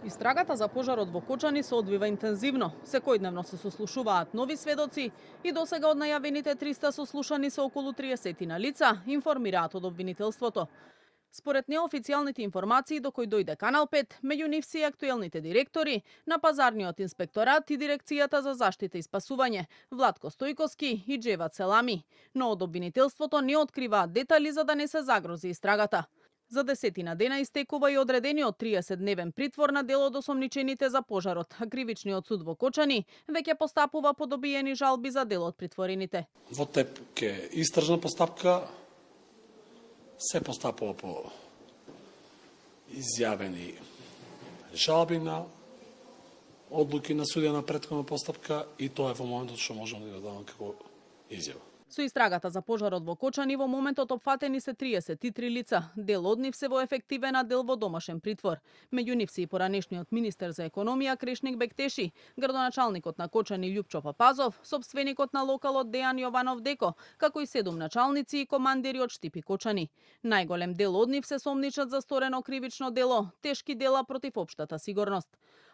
Истрагата за пожарот во Кочани се одвива интензивно. Секојдневно се сослушуваат нови сведоци и досега од најавените 300 сослушани се околу 30 на лица, информираат од обвинителството. Според неофицијалните информации до кои дојде Канал 5, меѓу нив се и актуелните директори на Пазарниот инспекторат и Дирекцијата за заштита и спасување, Владко Стојковски и Джеват Селами. Но од обвинителството не откриваат детали за да не се загрози истрагата. За 10 дена истекува и одредениот 30-дневен притвор на дел од осомничените за пожарот, а кривичниот суд во Кочани веќе постапува по добиени жалби за дел од притворените. Во тепке истражна постапка се постапува по изјавени жалби на одлуки на судија на претходна постапка и тоа е во моментот што можам да дадам како изјава. Со истрагата за пожарот во Кочани во моментот опфатени се 33 лица. Дел од нив се во ефективен, а дел во домашен притвор. Меѓу нив се и поранешниот министер за економија Крешник Бектеши, градоначалникот на Кочани Љупчо Папазов, сопственикот на локалот Дејан Јованов Деко, како и 7 началници и командири од Штипи Кочани. Најголем дел од нив се сомничат за сторено кривично дело, тешки дела против општата сигурност.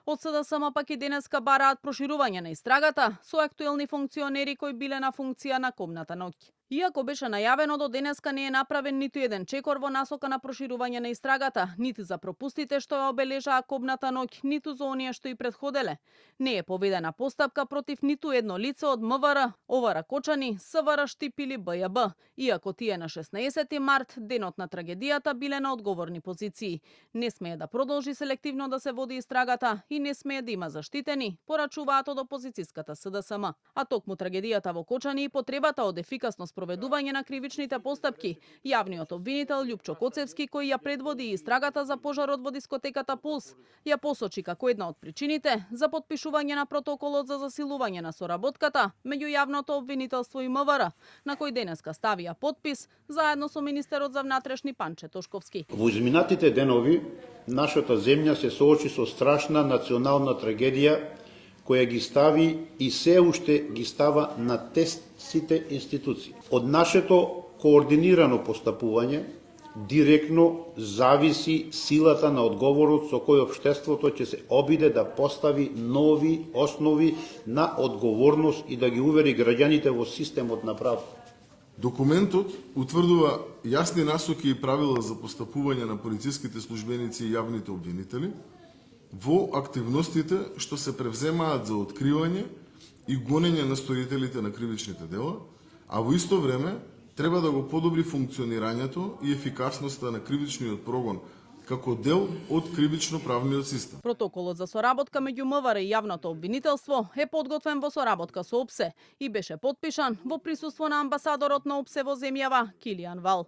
Од СДСМ пак и денеска бараат проширување на истрагата со актуелни функционери кои биле на функција на кобната ноќ. Иако беше најавено, до денеска не е направен ниту еден чекор во насока на проширување на истрагата, ниту за пропустите што ја обележаа кобната ноќ, ниту за оние што и претходеле. Не е поведена постапка против ниту едно лице од МВР, ОВР Кочани, СВР Штип или БЈБ, иако тие на 16 март, денот на трагедијата, биле на одговорни позиции. Не смее да продолжи селективно да се води истрагата и не смее да има заштитени, порачуваат од опозицијската СДСМ. А токму трагедијата во Кочани и потребата од ефикасно спроведување на кривичните постапки, јавниот обвинител Љупчо Коцевски, кој ја предводи истрагата за пожарот во дискотеката Пулс, ја посочи како една од причините за подпишување на протоколот за засилување на соработката меѓу јавното обвинителство и МВР, на кој денеска ставија подпис заедно со министерот за внатрешни Панче Тошковски. Во изминатите денови нашата земја се соочи со страшна национална трагедија која ги стави и се уште ги става на тест сите институции. Од нашето координирано постапување директно зависи силата на одговорот со кој општеството ќе се обиде да постави нови основи на одговорност и да ги увери граѓаните во системот на право. Документот утврдува јасни насоки и правила за постапување на полициските службеници и јавните обвинители во активностите што се превземаат за откривање и гонење на стоителите на кривичните дела, а во исто време треба да го подобри функционирањето и ефикасноста на кривичниот прогон како дел од кривично-правниот систем. Протоколот за соработка меѓу МВР и јавното обвинителство е подготвен во соработка со ОПСЕ и беше потпишан во присуство на амбасадорот на ОПСЕ во земјава Килијан Вал.